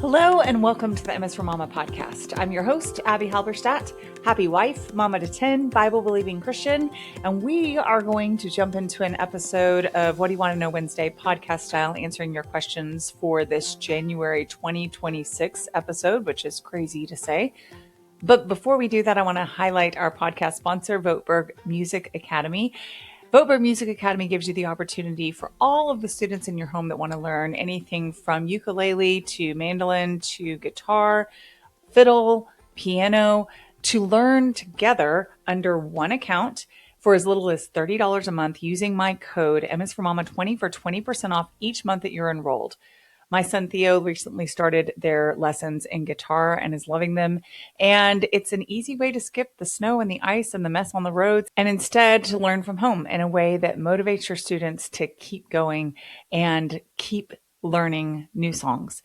Hello and welcome to the MS for Mama podcast. I'm your host, Abbie Halberstadt, happy wife, mama to 10, Bible-believing Christian, and we are going to jump into an episode of What Do You Want to Know Wednesday podcast style, answering your questions for this January 2026 episode, which is crazy to say. But before we do that, I want to highlight our podcast sponsor, Voetberg Music Academy. Voetberg Music Academy gives you the opportunity for all of the students in your home that want to learn anything from ukulele to mandolin to guitar, fiddle, piano, to learn together under one account for as little as $30 a month using my code MS4Mama20 for 20% off each month that you're enrolled. My son Theo recently started their lessons in guitar and is loving them. And it's an easy way to skip the snow and the ice and the mess on the roads and instead to learn from home in a way that motivates your students to keep going and keep learning new songs.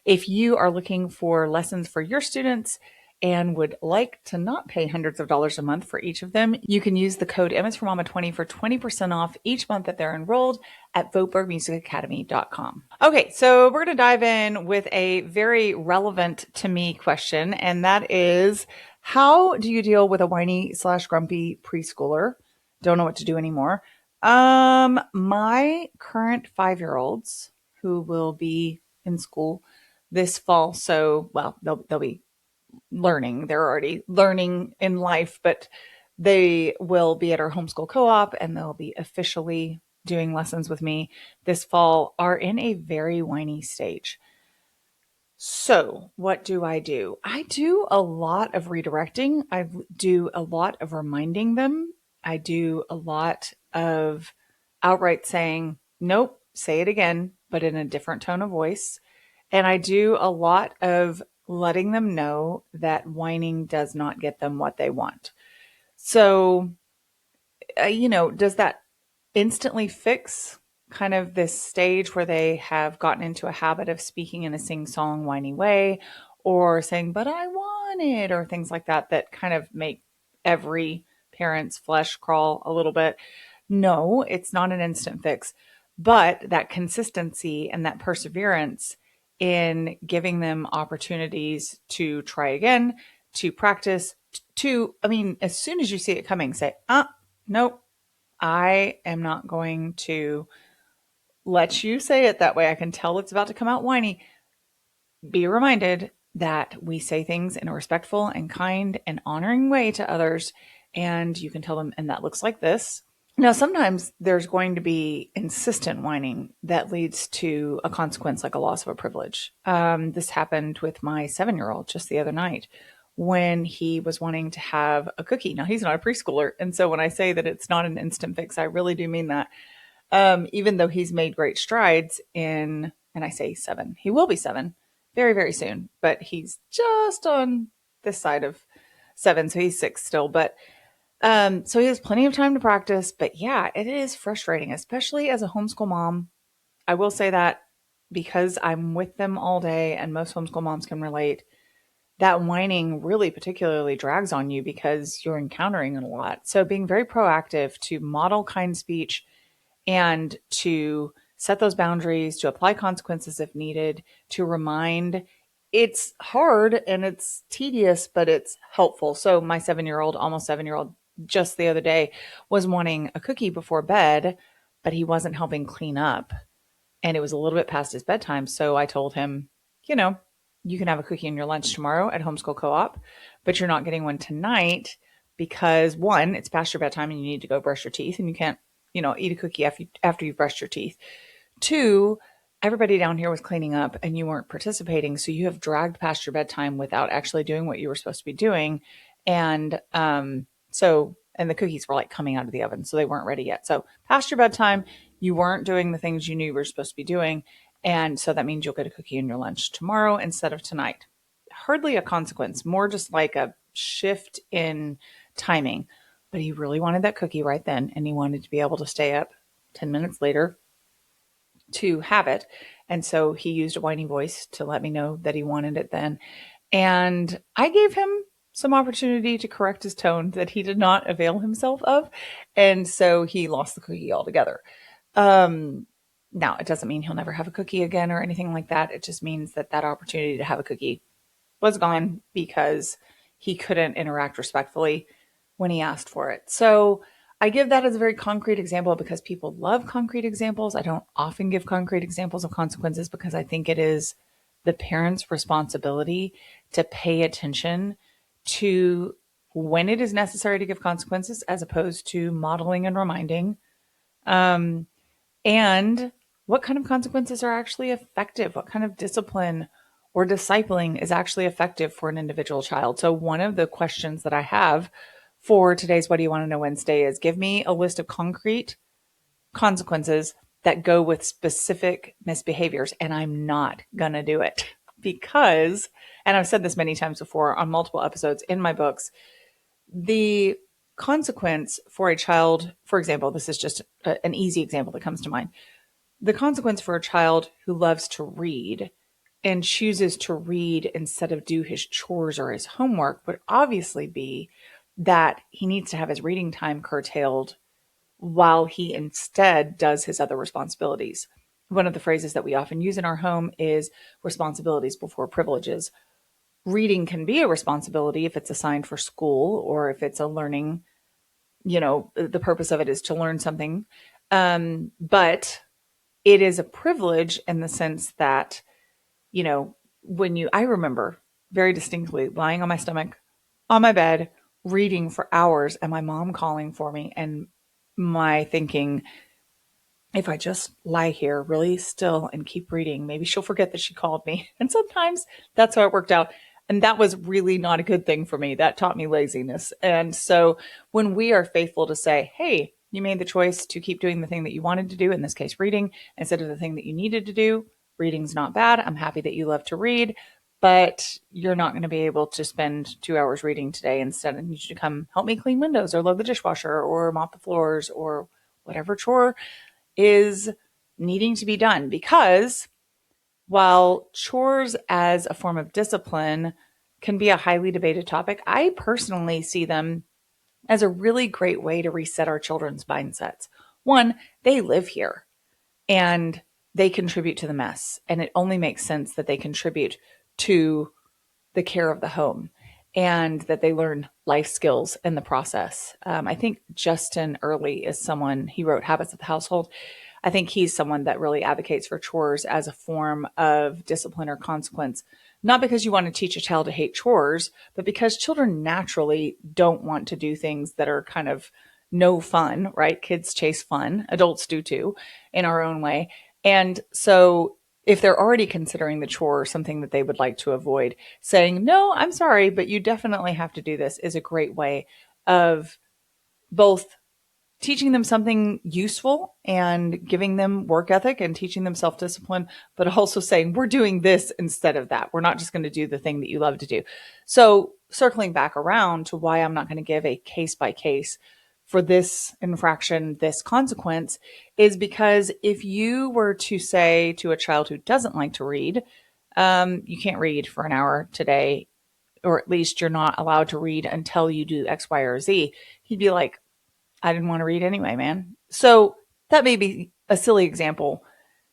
If you are looking for lessons for your students and would like to not pay hundreds of dollars a month for each of them, you can use the code MS4Mama20 for 20% off each month that they're enrolled at VoetbergMusicAcademy.com. Okay, so we're going to dive in with a very relevant to me question, and that is, how do you deal with a whiny/grumpy preschooler? Don't know what to do anymore. My current 5-year-olds who will be in school this fall, so, well, they'll be learning. They're already learning in life, but they will be at our homeschool co-op and they'll be officially doing lessons with me this fall, are in a very whiny stage. So what do? I do a lot of redirecting. I do a lot of reminding them. I do a lot of outright saying, nope, say it again, but in a different tone of voice. And I do a lot of letting them know that whining does not get them what they want. So, does that instantly fix kind of this stage where they have gotten into a habit of speaking in a sing-song, whiny way, or saying, but I want it, or things like that, that kind of make every parent's flesh crawl a little bit? No, it's not an instant fix, but that consistency and that perseverance in giving them opportunities to try again, to practice, as soon as you see it coming, say, nope, I am not going to let you say it that way. I can tell it's about to come out whiny. Be reminded that we say things in a respectful and kind and honoring way to others. And you can tell them, and that looks like this. Now, sometimes there's going to be insistent whining that leads to a consequence, like a loss of a privilege. This happened with my 7-year-old just the other night when he was wanting to have a cookie. Now, he's not a preschooler. And so when I say that it's not an instant fix, I really do mean that. Even though he's made great strides and I say 7, he will be 7 very, very soon, but he's just on this side of 7. So he's 6 still, but so he has plenty of time to practice, but yeah, it is frustrating, especially as a homeschool mom. I will say that because I'm with them all day and most homeschool moms can relate, that whining really particularly drags on you because you're encountering it a lot. So being very proactive to model kind speech and to set those boundaries, to apply consequences if needed, to remind. It's hard and it's tedious, but it's helpful. So my 7-year-old, almost 7-year-old, just the other day was wanting a cookie before bed, but he wasn't helping clean up. And it was a little bit past his bedtime. So I told him, you can have a cookie in your lunch tomorrow at homeschool co-op, but you're not getting one tonight because 1, it's past your bedtime and you need to go brush your teeth and you can't, eat a cookie after you've brushed your teeth. 2, everybody down here was cleaning up and you weren't participating. So you have dragged past your bedtime without actually doing what you were supposed to be doing. And, and the cookies were like coming out of the oven, so they weren't ready yet. So past your bedtime, you weren't doing the things you knew you were supposed to be doing. And so that means you'll get a cookie in your lunch tomorrow instead of tonight. Hardly a consequence, more just like a shift in timing. But he really wanted that cookie right then. And he wanted to be able to stay up 10 minutes later to have it. And so he used a whiny voice to let me know that he wanted it then. And I gave him some opportunity to correct his tone that he did not avail himself of. And so he lost the cookie altogether. Now, it doesn't mean he'll never have a cookie again or anything like that. It just means that that opportunity to have a cookie was gone because he couldn't interact respectfully when he asked for it. So I give that as a very concrete example because people love concrete examples. I don't often give concrete examples of consequences because I think it is the parent's responsibility to pay attention to when it is necessary to give consequences as opposed to modeling and reminding. And what kind of consequences are actually effective? What kind of discipline or discipling is actually effective for an individual child? So one of the questions that I have for today's What Do You Want to Know Wednesday is give me a list of concrete consequences that go with specific misbehaviors. And I'm not going to do it because, and I've said this many times before on multiple episodes in my books, the consequence for a child, for example, this is just an easy example that comes to mind. The consequence for a child who loves to read and chooses to read instead of do his chores or his homework would obviously be that he needs to have his reading time curtailed while he instead does his other responsibilities. One of the phrases that we often use in our home is responsibilities before privileges. Reading can be a responsibility if it's assigned for school or if it's a learning, the purpose of it is to learn something. But it is a privilege in the sense that, I remember very distinctly lying on my stomach on my bed, reading for hours and my mom calling for me and my thinking, if I just lie here really still and keep reading, maybe she'll forget that she called me. And sometimes that's how it worked out. And that was really not a good thing for me. That taught me laziness. And so when we are faithful to say, hey, you made the choice to keep doing the thing that you wanted to do, in this case, reading, instead of the thing that you needed to do, reading's not bad. I'm happy that you love to read, but you're not going to be able to spend 2 hours reading today. Instead, I need you to come help me clean windows or load the dishwasher or mop the floors or whatever chore is needing to be done. Because while chores as a form of discipline can be a highly debated topic, I personally see them as a really great way to reset our children's mindsets. One, they live here and they contribute to the mess. And it only makes sense that they contribute to the care of the home and that they learn life skills in the process. I think Justin Early is someone, he wrote Habits of the Household. I think he's someone that really advocates for chores as a form of discipline or consequence, not because you want to teach a child to hate chores, but because children naturally don't want to do things that are kind of no fun, right? Kids chase fun. Adults do too, in our own way. And so if they're already considering the chore something that they would like to avoid, saying, no, I'm sorry, but you definitely have to do this is a great way of both teaching them something useful and giving them work ethic and teaching them self-discipline, but also saying, we're doing this instead of that. We're not just going to do the thing that you love to do. So circling back around to why I'm not going to give a case by case for this infraction, this consequence, is because if you were to say to a child who doesn't like to read, you can't read for an hour today, or at least you're not allowed to read until you do X, Y, or Z, he'd be like, I didn't want to read anyway, man. So that may be a silly example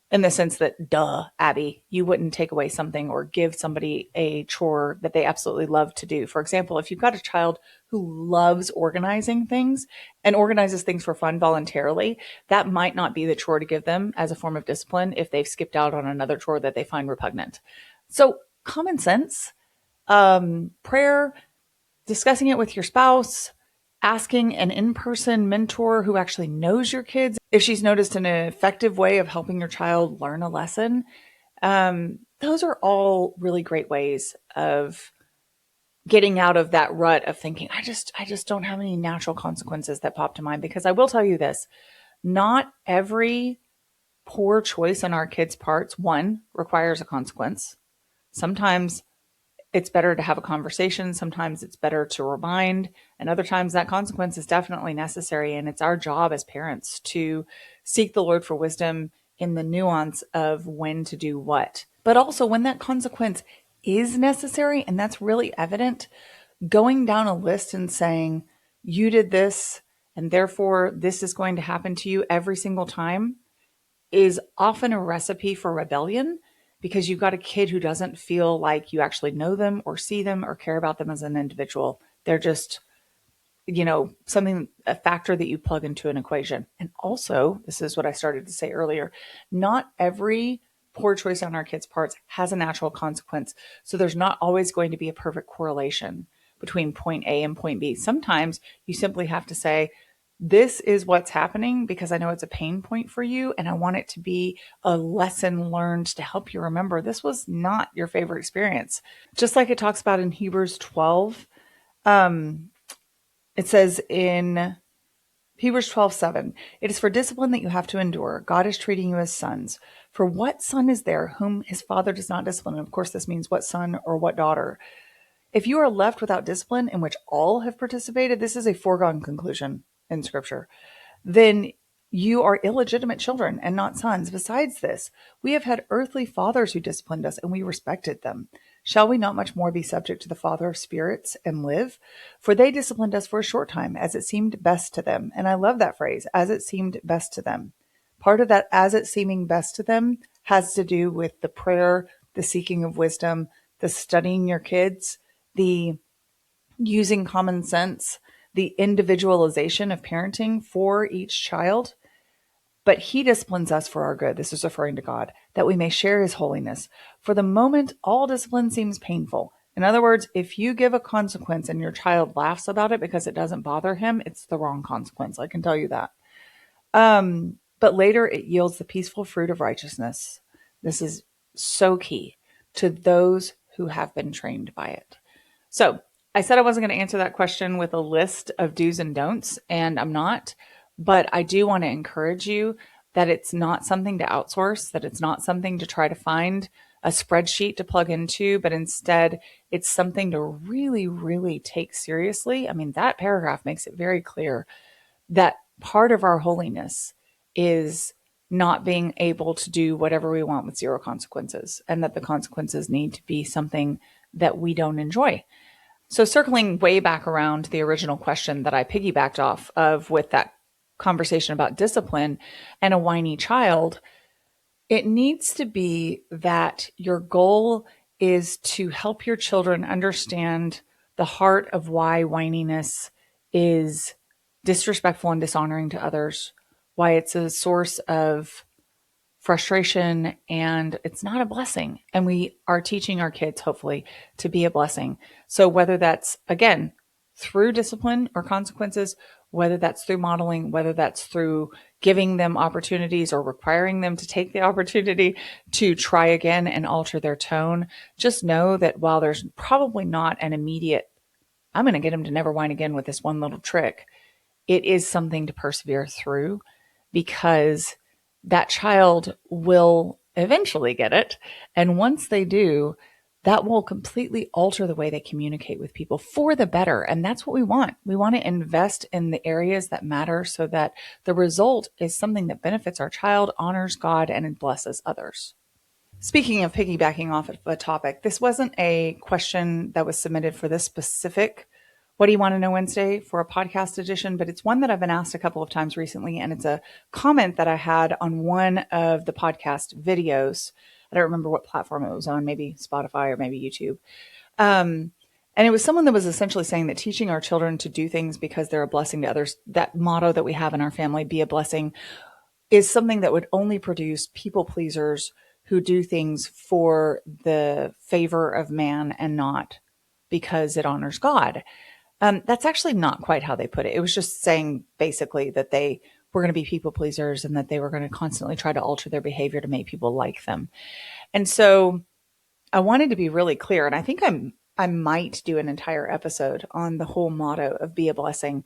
in the sense that, duh, Abbie, you wouldn't take away something or give somebody a chore that they absolutely love to do. For example, if you've got a child who loves organizing things and organizes things for fun voluntarily, that might not be the chore to give them as a form of discipline if they've skipped out on another chore that they find repugnant. So common sense, prayer, discussing it with your spouse, asking an in-person mentor who actually knows your kids if she's noticed an effective way of helping your child learn a lesson. Those are all really great ways of getting out of that rut of thinking, I just don't have any natural consequences that pop to mind. Because I will tell you this, not every poor choice on our kids' parts, one, requires a consequence. Sometimes it's better to have a conversation. Sometimes it's better to remind. And other times that consequence is definitely necessary. And it's our job as parents to seek the Lord for wisdom in the nuance of when to do what. But also when that consequence is necessary, and that's really evident, going down a list and saying, you did this, and therefore this is going to happen to you every single time, is often a recipe for rebellion because you've got a kid who doesn't feel like you actually know them or see them or care about them as an individual. They're just, a factor that you plug into an equation. And also, this is what I started to say earlier, not every poor choice on our kids' parts has a natural consequence. So there's not always going to be a perfect correlation between point A and point B. Sometimes you simply have to say, this is what's happening because I know it's a pain point for you, and I want it to be a lesson learned to help you remember this was not your favorite experience. Just like it talks about in Hebrews 12, it says in Hebrews 12:7, it is for discipline that you have to endure. God is treating you as sons. For what son is there whom his father does not discipline? And of course, this means what son or what daughter. If you are left without discipline in which all have participated, this is a foregone conclusion in Scripture, then you are illegitimate children and not sons. Besides this, we have had earthly fathers who disciplined us, and we respected them. Shall we not much more be subject to the Father of spirits and live? For they disciplined us for a short time, as it seemed best to them. And I love that phrase, as it seemed best to them. Part of that, as it seeming best to them, has to do with the prayer, the seeking of wisdom, the studying your kids, the using common sense, the individualization of parenting for each child. But he disciplines us for our good. This is referring to God, that we may share his holiness. For the moment, all discipline seems painful. In other words, if you give a consequence and your child laughs about it because it doesn't bother him, it's the wrong consequence. I can tell you that. But later it yields the peaceful fruit of righteousness. This is so key to those who have been trained by it. So I said I wasn't going to answer that question with a list of do's and don'ts, and I'm not. But I do want to encourage you that it's not something to outsource, that it's not something to try to find a spreadsheet to plug into, but instead it's something to really, really take seriously. I mean, that paragraph makes it very clear that part of our holiness is not being able to do whatever we want with zero consequences, and that the consequences need to be something that we don't enjoy. So circling way back around the original question that I piggybacked off of with that conversation about discipline and a whiny child, it needs to be that your goal is to help your children understand the heart of why whininess is disrespectful and dishonoring to others, why it's a source of frustration and it's not a blessing. And we are teaching our kids, hopefully, to be a blessing. So whether that's, again, through discipline or consequences, whether that's through modeling, whether that's through giving them opportunities or requiring them to take the opportunity to try again and alter their tone, just know that while there's probably not an immediate, I'm going to get them to never whine again with this one little trick, it is something to persevere through, because that child will eventually get it. And once they do, that will completely alter the way they communicate with people for the better. And that's what we want. We want to invest in the areas that matter so that the result is something that benefits our child, honors God, and blesses others. Speaking of piggybacking off of a topic, this wasn't a question that was submitted for this specific What Do You Want to Know Wednesday for a podcast edition, but it's one that I've been asked a couple of times recently, and it's a comment that I had on one of the podcast videos. I don't remember what platform it was on, maybe Spotify or maybe YouTube. And it was someone that was essentially saying that teaching our children to do things because they're a blessing to others, that motto that we have in our family, be a blessing, is something that would only produce people pleasers who do things for the favor of man and not because it honors God. That's actually not quite how they put it. It was just saying basically that they were going to be people pleasers and that they were going to constantly try to alter their behavior to make people like them. And so I wanted to be really clear, and I think I might do an entire episode on the whole motto of be a blessing,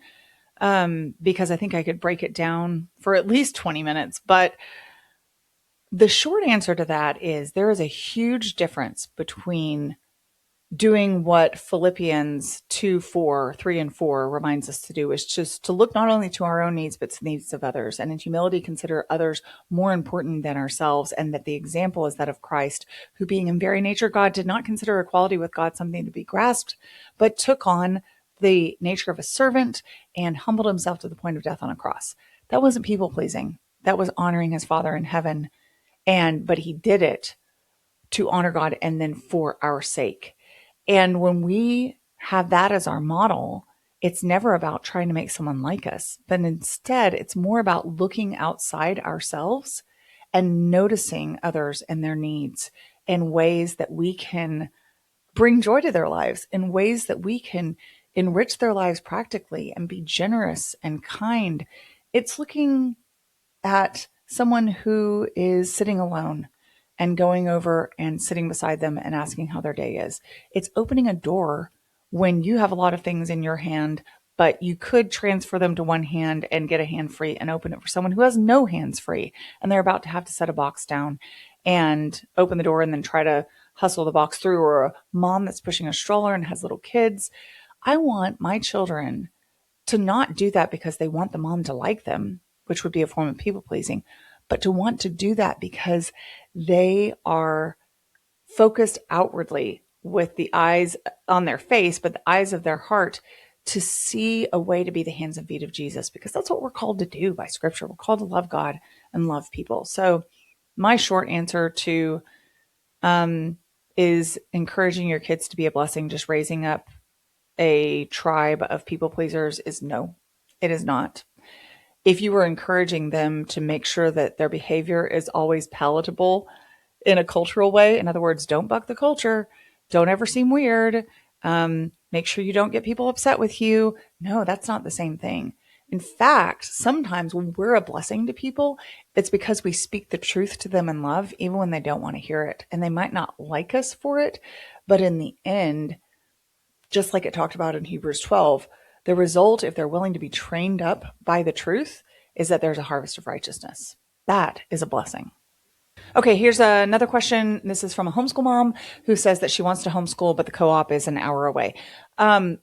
because I think I could break it down for at least 20 minutes. But the short answer to that is there is a huge difference between doing what Philippians 3 and 4 reminds us to do, is just to look not only to our own needs, but to the needs of others. And in humility, consider others more important than ourselves. And that the example is that of Christ, who being in very nature God, did not consider equality with God something to be grasped, but took on the nature of a servant and humbled himself to the point of death on a cross. That wasn't people pleasing. That was honoring his Father in heaven. But he did it to honor God and then for our sake. And when we have that as our model, it's never about trying to make someone like us, but instead it's more about looking outside ourselves and noticing others and their needs in ways that we can bring joy to their lives, in ways that we can enrich their lives practically and be generous and kind. It's looking at someone who is sitting alone and going over and sitting beside them and asking how their day is. It's opening a door when you have a lot of things in your hand, but you could transfer them to one hand and get a hand free and open it for someone who has no hands free and they're about to have to set a box down and open the door and then try to hustle the box through, or a mom that's pushing a stroller and has little kids. I want my children to not do that because they want the mom to like them, which would be a form of people pleasing, but to want to do that because they are focused outwardly with the eyes on their face, but the eyes of their heart to see a way to be the hands and feet of Jesus, because that's what we're called to do by scripture. We're called to love God and love people. So my short answer to is encouraging your kids to be a blessing, just raising up a tribe of people pleasers, is no, it is not. If you were encouraging them to make sure that their behavior is always palatable in a cultural way, in other words, don't buck the culture, don't ever seem weird, make sure you don't get people upset with you. No, that's not the same thing. In fact, sometimes when we're a blessing to people, it's because we speak the truth to them in love, even when they don't want to hear it. And they might not like us for it, but in the end, just like it talked about in Hebrews 12, the result, if they're willing to be trained up by the truth, is that there's a harvest of righteousness. That is a blessing. Okay, here's another question. This is from a homeschool mom who says that she wants to homeschool, but the co-op is an hour away.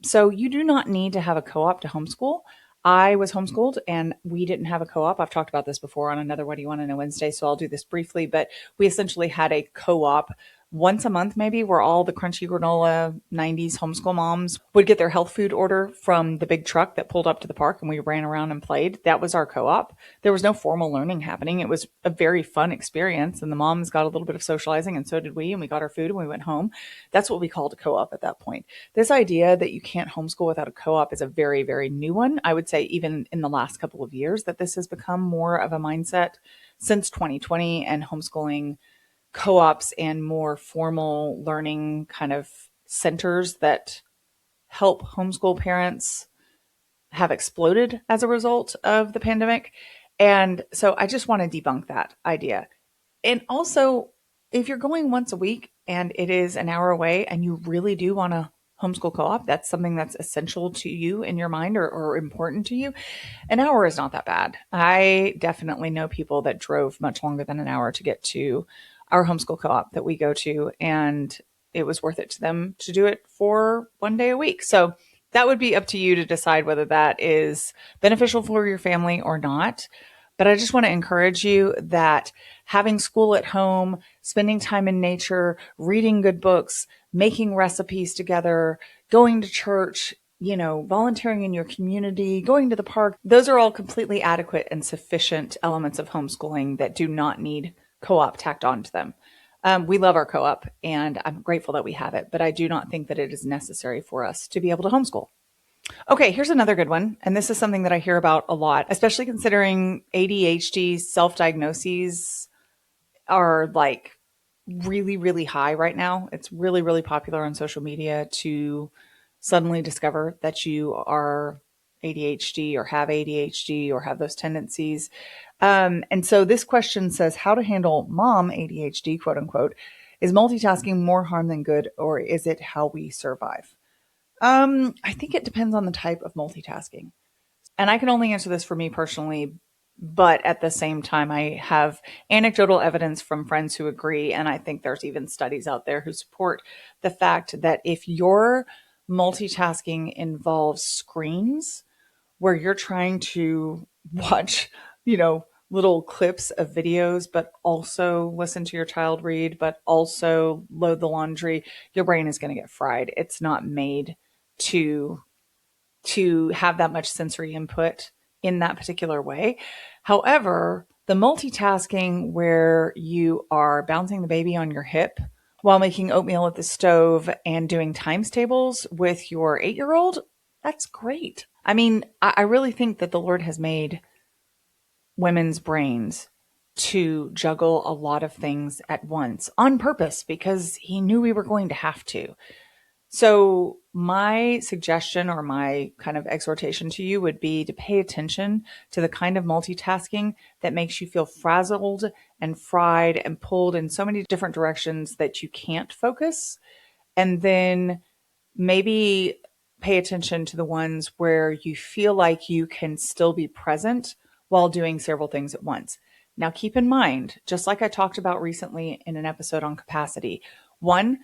So you do not need to have a co-op to homeschool. I was homeschooled and we didn't have a co-op. I've talked about this before on another What Do You Want to Know Wednesday, so I'll do this briefly, but we essentially had a co-op once a month, maybe, where all the crunchy granola 90s homeschool moms would get their health food order from the big truck that pulled up to the park and we ran around and played. That was our co-op. There was no formal learning happening. It was a very fun experience, and the moms got a little bit of socializing and so did we, and we got our food and we went home. That's what we called a co-op at that point. This idea that you can't homeschool without a co-op is a very, very new one. I would say even in the last couple of years that this has become more of a mindset since 2020, and homeschooling co-ops and more formal learning kind of centers that help homeschool parents have exploded as a result of the pandemic. And so I just want to debunk that idea. And also, if you're going once a week and it is an hour away and you really do want to homeschool co-op, that's something that's essential to you in your mind, or important to you, an hour is not that bad. I definitely know people that drove much longer than an hour to get to our homeschool co-op that we go to, and it was worth it to them to do it for one day a week. So that would be up to you to decide whether that is beneficial for your family or not. But I just want to encourage you that having school at home, spending time in nature, reading good books, making recipes together, going to church, volunteering in your community, going to the park, those are all completely adequate and sufficient elements of homeschooling that do not need co-op tacked onto them. We love our co-op and I'm grateful that we have it, but I do not think that it is necessary for us to be able to homeschool. Okay, here's another good one. And this is something that I hear about a lot, especially considering ADHD self-diagnoses are like really, really high right now. It's really, really popular on social media to suddenly discover that you are ADHD or have ADHD or have those tendencies. And so this question says, how to handle mom ADHD, quote unquote. Is multitasking more harm than good, or is it how we survive? I think it depends on the type of multitasking. And I can only answer this for me personally, but at the same time, I have anecdotal evidence from friends who agree. And I think there's even studies out there who support the fact that if your multitasking involves screens where you're trying to watch, little clips of videos, but also listen to your child read, but also load the laundry, your brain is going to get fried. It's not made to have that much sensory input in that particular way. However, The multitasking where you are bouncing the baby on your hip while making oatmeal at the stove and doing times tables with your 8-year-old, that's great. I mean, I really think that the Lord has made women's brains to juggle a lot of things at once on purpose because he knew we were going to have to. So my suggestion or my kind of exhortation to you would be to pay attention to the kind of multitasking that makes you feel frazzled and fried and pulled in so many different directions that you can't focus. And then maybe pay attention to the ones where you feel like you can still be present while doing several things at once. Now, keep in mind, just like I talked about recently in an episode on capacity, one,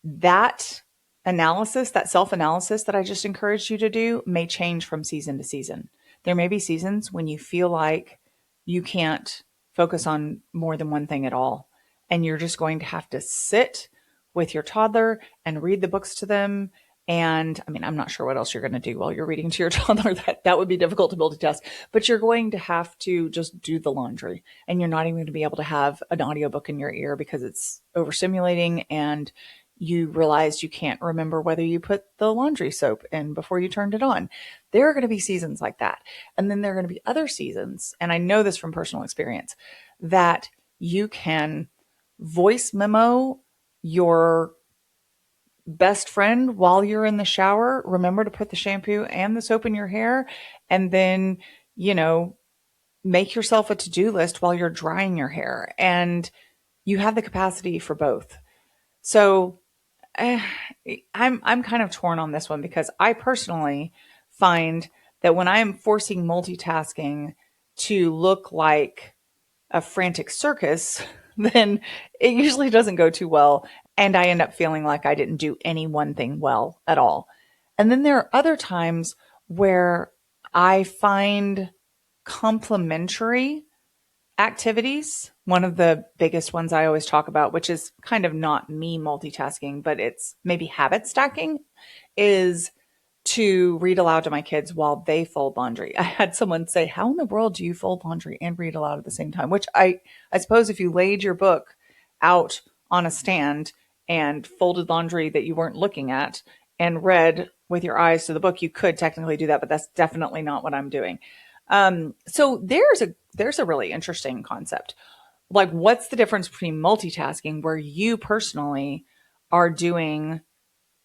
that analysis, that self-analysis that I just encouraged you to do may change from season to season. There may be seasons when you feel like you can't focus on more than one thing at all. And you're just going to have to sit with your toddler and read the books to them. And I mean, I'm not sure what else you're going to do while you're reading to your toddler. That would be difficult to multitask, but you're going to have to just do the laundry, and you're not even going to be able to have an audiobook in your ear because it's overstimulating, and you realize you can't remember whether you put the laundry soap in before you turned it on. There are going to be seasons like that. And then there are going to be other seasons, and I know this from personal experience, that you can voice memo your best friend while you're in the shower. Remember to put the shampoo and the soap in your hair, and then, make yourself a to-do list while you're drying your hair. And you have the capacity for both. So I'm kind of torn on this one because I personally find that when I'm forcing multitasking to look like a frantic circus, then it usually doesn't go too well. And I end up feeling like I didn't do any one thing well at all. And then there are other times where I find complementary activities. One of the biggest ones I always talk about, which is kind of not me multitasking, but it's maybe habit stacking, is to read aloud to my kids while they fold laundry. I had someone say, how in the world do you fold laundry and read aloud at the same time? Which I suppose if you laid your book out on a stand and folded laundry that you weren't looking at and read with your eyes to the book, you could technically do that, but that's definitely not what I'm doing. So there's a really interesting concept. Like, what's the difference between multitasking, where you personally are doing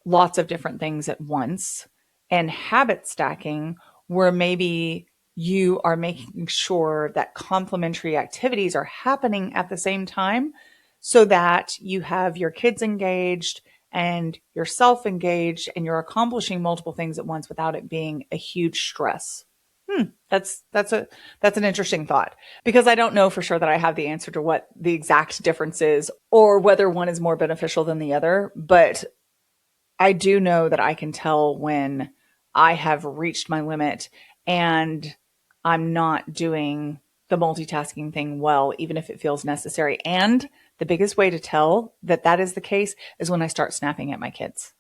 lots of different things at once, and habit stacking, where maybe you are making sure that complementary activities are happening at the same time so that you have your kids engaged and yourself engaged and you're accomplishing multiple things at once without it being a huge stress. That's an interesting thought, because I don't know for sure that I have the answer to what the exact difference is or whether one is more beneficial than the other. But I do know that I can tell when I have reached my limit and I'm not doing the multitasking thing well, even if it feels necessary. And the biggest way to tell that that is the case is when I start snapping at my kids,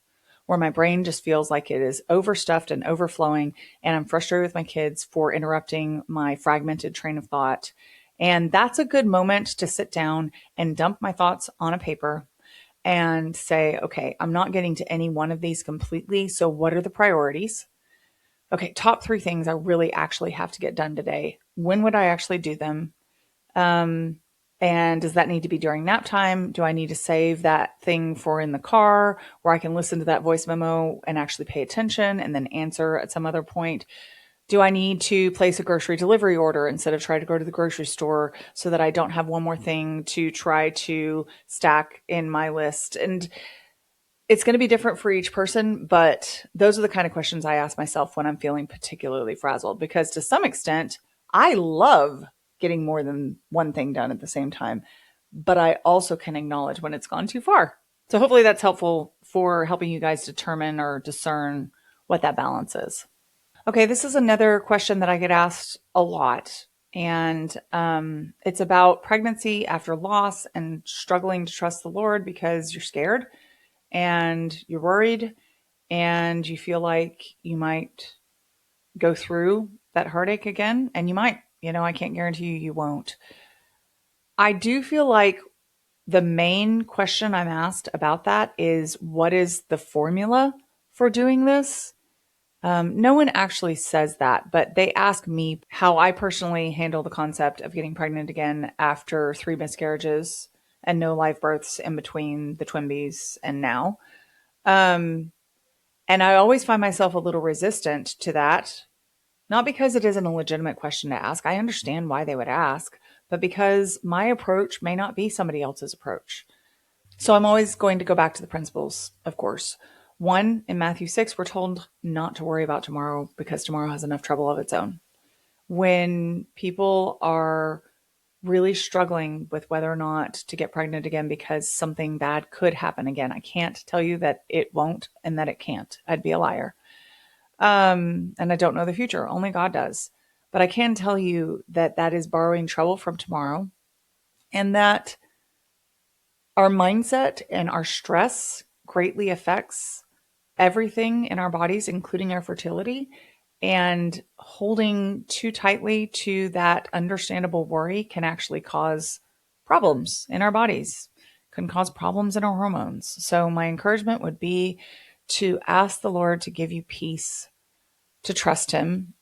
where my brain just feels like it is overstuffed and overflowing, and I'm frustrated with my kids for interrupting my fragmented train of thought. And that's a good moment to sit down and dump my thoughts on a paper and say, okay, I'm not getting to any one of these completely. So what are the priorities? Okay, top 3 things I really actually have to get done today. When would I actually do them? And does that need to be during nap time? Do I need to save that thing for in the car where I can listen to that voice memo and actually pay attention and then answer at some other point? Do I need to place a grocery delivery order instead of try to go to the grocery store so that I don't have one more thing to try to stack in my list? And it's going to be different for each person, but those are the kind of questions I ask myself when I'm feeling particularly frazzled, because to some extent, I love getting more than one thing done at the same time, but I also can acknowledge when it's gone too far. So hopefully that's helpful for helping you guys determine or discern what that balance is. Okay, this is another question that I get asked a lot, and it's about pregnancy after loss and struggling to trust the Lord because you're scared and you're worried and you feel like you might go through that heartache again, and you might. I can't guarantee you won't. I do feel like the main question I'm asked about that is, what is the formula for doing this? No one actually says that, but they ask me how I personally handle the concept of getting pregnant again after 3 miscarriages and no live births in between the twinbies and now. Um, and I always find myself a little resistant to that, not because it isn't a legitimate question to ask. I understand why they would ask, but because my approach may not be somebody else's approach. So I'm always going to go back to the principles, of course. One, in Matthew 6, we're told not to worry about tomorrow because tomorrow has enough trouble of its own. When people are really struggling with whether or not to get pregnant again because something bad could happen again, I can't tell you that it won't and that it can't. I'd be a liar. And I don't know the future. Only God does. But I can tell you that that is borrowing trouble from tomorrow, and that our mindset and our stress greatly affects everything in our bodies, including our fertility. And holding too tightly to that understandable worry can actually cause problems in our bodies, can cause problems in our hormones. So my encouragement would be to ask the Lord to give you peace, to trust him.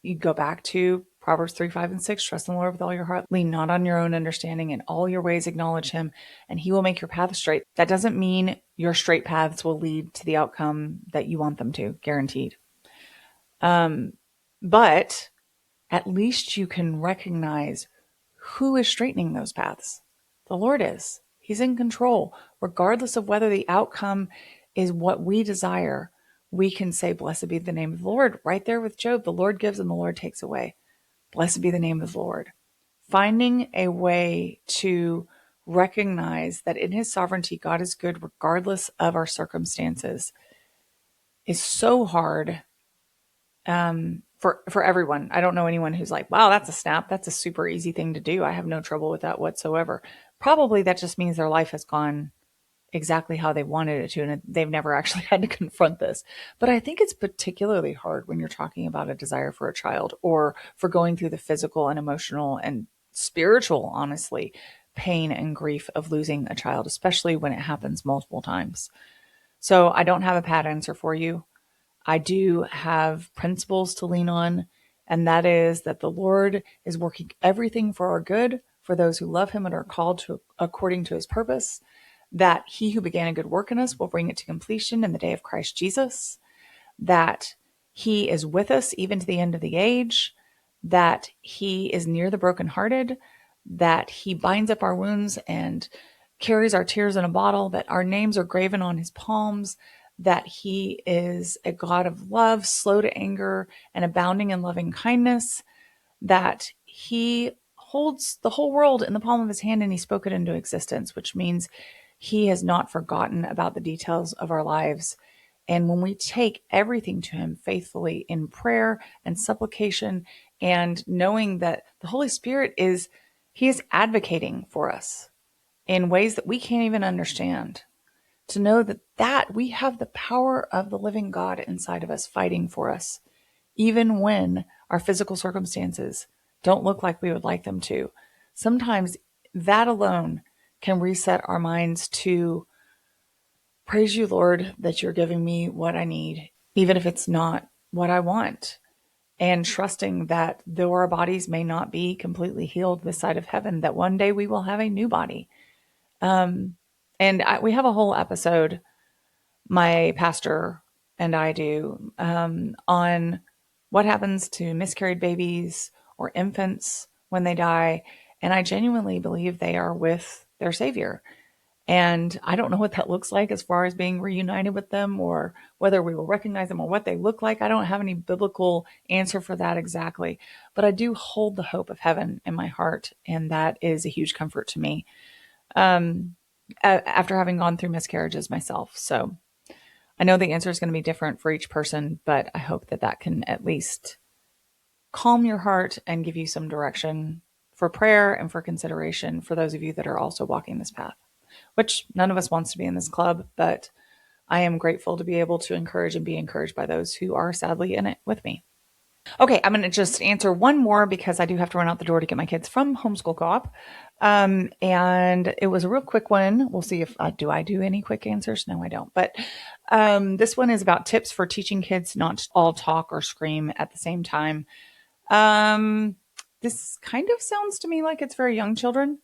You go back to Proverbs 3, 5, and 6. Trust in the Lord with all your heart. Lean not on your own understanding. In all your ways acknowledge him, and he will make your path straight. That doesn't mean your straight paths will lead to the outcome that you want them to, guaranteed. But at least you can recognize who is straightening those paths. The Lord is. He's in control. Regardless of whether the outcome is what we desire, we can say, blessed be the name of the Lord. Right there with Job, the Lord gives and the Lord takes away. Blessed be the name of the Lord. Finding a way to recognize that in his sovereignty, God is good regardless of our circumstances is so hard for everyone. I don't know anyone who's like, wow, that's a snap. That's a super easy thing to do. I have no trouble with that whatsoever. Probably that just means their life has gone exactly how they wanted it to, and they've never actually had to confront this. But I think it's particularly hard when you're talking about a desire for a child, or for going through the physical and emotional and spiritual, honestly, pain and grief of losing a child, especially when it happens multiple times. So I don't have a pat answer for you. I do have principles to lean on, and that is that the Lord is working everything for our good for those who love him and are called to according to his purpose, that he who began a good work in us will bring it to completion in the day of Christ Jesus, that he is with us even to the end of the age, that he is near the brokenhearted, that he binds up our wounds and carries our tears in a bottle, that our names are graven on his palms, that he is a God of love, slow to anger, and abounding in loving kindness, that he holds the whole world in the palm of his hand and he spoke it into existence, which means he has not forgotten about the details of our lives. And when we take everything to him faithfully in prayer and supplication, and knowing that the Holy Spirit he is advocating for us in ways that we can't even understand, to know that we have the power of the living God inside of us fighting for us, even when our physical circumstances don't look like we would like them to. Sometimes that alone can reset our minds to praise you, Lord, that you're giving me what I need, even if it's not what I want. And trusting that though our bodies may not be completely healed this side of heaven, that one day we will have a new body. We have a whole episode, my pastor and I do, on what happens to miscarried babies or infants when they die. And I genuinely believe they are with their Savior. And I don't know what that looks like as far as being reunited with them, or whether we will recognize them or what they look like. I don't have any biblical answer for that exactly, but I do hold the hope of heaven in my heart. And that is a huge comfort to me, after having gone through miscarriages myself. So I know the answer is going to be different for each person, but I hope that that can at least calm your heart and give you some direction for prayer and for consideration for those of you that are also walking this path, which none of us wants to be in this club, but I am grateful to be able to encourage and be encouraged by those who are sadly in it with me. Okay, I'm going to just answer one more because I do have to run out the door to get my kids from homeschool co-op. And it was a real quick one. We'll see if I do any quick answers. No, I don't. But this one is about tips for teaching kids not to all talk or scream at the same time. Um, this kind of sounds to me like it's very young children.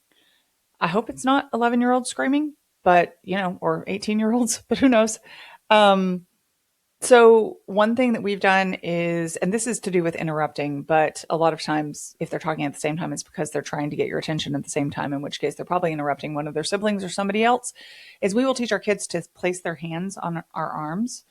I hope it's not 11-year-olds screaming, but or 18-year-olds, but who knows? Um, so one thing that we've done is, and this is to do with interrupting, but a lot of times if they're talking at the same time, it's because they're trying to get your attention at the same time, in which case they're probably interrupting one of their siblings or somebody else, is we will teach our kids to place their hands on our arms,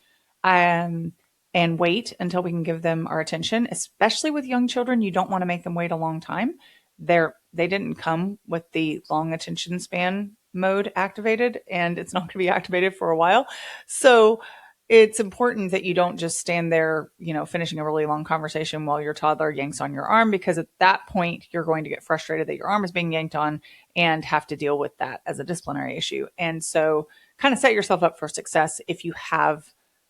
um, and wait until we can give them our attention, especially with young children. You don't want to make them wait a long time. They didn't come with the long attention span mode activated, and it's not going to be activated for a while. So it's important that you don't just stand there, finishing a really long conversation while your toddler yanks on your arm, because at that point, you're going to get frustrated that your arm is being yanked on and have to deal with that as a disciplinary issue. And so kind of set yourself up for success if you have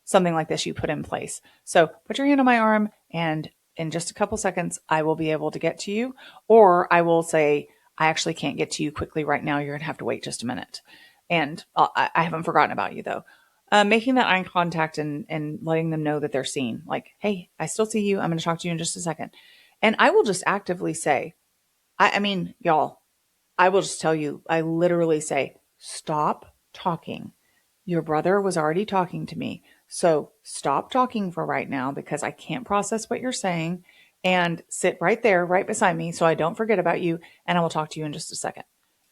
something like this you put in place. So put your hand on my arm, and in just a couple seconds, I will be able to get to you. Or I will say, I actually can't get to you quickly right now. You're going to have to wait just a minute. And I haven't forgotten about you, though. Making that eye contact and letting them know that they're seen. Like, hey, I still see you. I'm going to talk to you in just a second. And I will just actively say, I mean, y'all, I will just tell you, I literally say, stop talking. Your brother was already talking to me. So stop talking for right now because I can't process what you're saying, and sit right there, right beside me so I don't forget about you. And I will talk to you in just a second.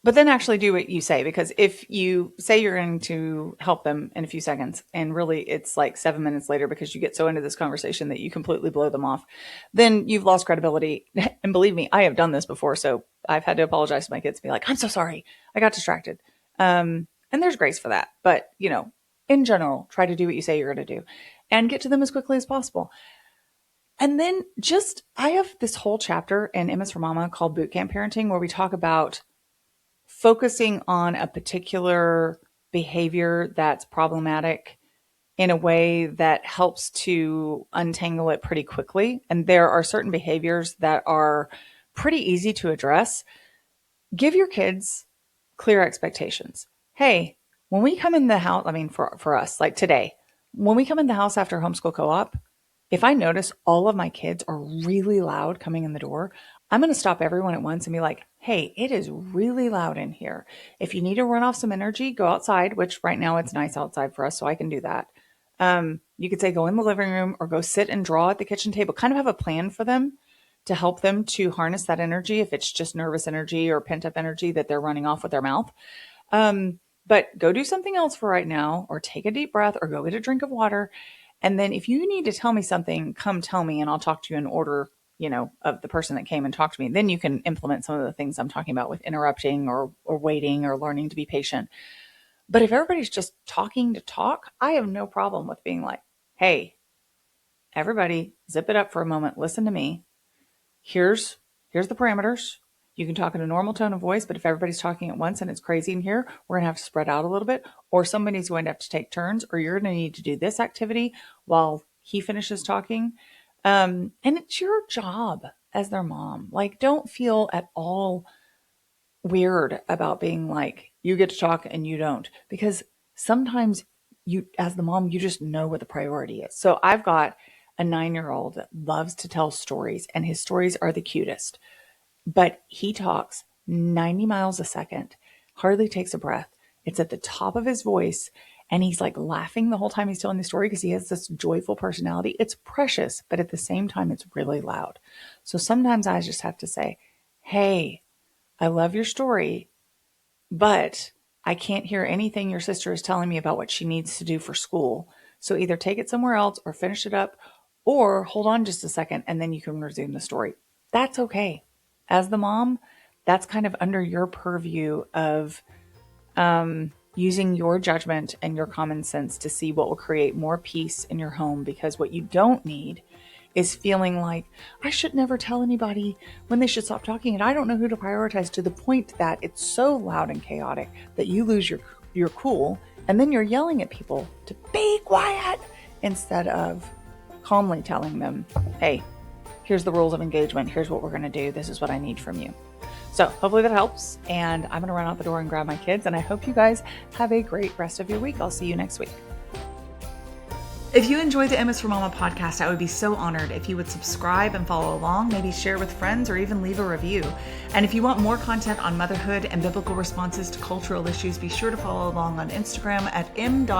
But then actually do what you say, because if you say you're going to help them in a few seconds and really it's like 7 minutes later because you get so into this conversation that you completely blow them off, then you've lost credibility. And believe me, I have done this before. So I've had to apologize to my kids and be like, I'm so sorry. I got distracted. And there's grace for that. But, in general, try to do what you say you're going to do and get to them as quickly as possible. And then I have this whole chapter in MS for Mama called Bootcamp Parenting, where we talk about focusing on a particular behavior that's problematic in a way that helps to untangle it pretty quickly. And there are certain behaviors that are pretty easy to address. Give your kids clear expectations. Hey, when we come in the house, I mean, for us, like today, when we come in the house after homeschool co-op, if I notice all of my kids are really loud coming in the door, I'm going to stop everyone at once and be like, hey, it is really loud in here. If you need to run off some energy, go outside, which right now it's nice outside for us, so I can do that. You could say go in the living room or go sit and draw at the kitchen table. Kind of have a plan for them to help them to harness that energy if it's just nervous energy or pent up energy that they're running off with their mouth. But go do something else for right now, or take a deep breath, or go get a drink of water. And then if you need to tell me something, come tell me, and I'll talk to you in order, of the person that came and talked to me. Then you can implement some of the things I'm talking about with interrupting or waiting or learning to be patient. But if everybody's just talking to talk, I have no problem with being like, hey, everybody zip it up for a moment. Listen to me. Here's the parameters. You can talk in a normal tone of voice, but if everybody's talking at once and it's crazy in here, we're going to have to spread out a little bit, or somebody's going to have to take turns, or you're going to need to do this activity while he finishes talking. And it's your job as their mom. Like, don't feel at all weird about being like, you get to talk and you don't, because sometimes you, as the mom, you just know what the priority is. So I've got a 9-year-old that loves to tell stories, and his stories are the cutest. But he talks 90 miles a second, hardly takes a breath. It's at the top of his voice, and he's like laughing the whole time he's telling the story because he has this joyful personality. It's precious, but at the same time, it's really loud. So sometimes I just have to say, hey, I love your story, but I can't hear anything your sister is telling me about what she needs to do for school. So either take it somewhere else or finish it up, or hold on just a second and then you can resume the story. That's okay. As the mom, that's kind of under your purview of using your judgment and your common sense to see what will create more peace in your home. Because what you don't need is feeling like, I should never tell anybody when they should stop talking, and I don't know who to prioritize, to the point that it's so loud and chaotic that you lose your cool, and then you're yelling at people to be quiet instead of calmly telling them, hey, here's the rules of engagement. Here's what we're going to do. This is what I need from you. So hopefully that helps. And I'm going to run out the door and grab my kids. And I hope you guys have a great rest of your week. I'll see you next week. If you enjoyed the M's for Mama podcast, I would be so honored if you would subscribe and follow along, maybe share with friends or even leave a review. And if you want more content on motherhood and biblical responses to cultural issues, be sure to follow along on Instagram at m.is.for.mama.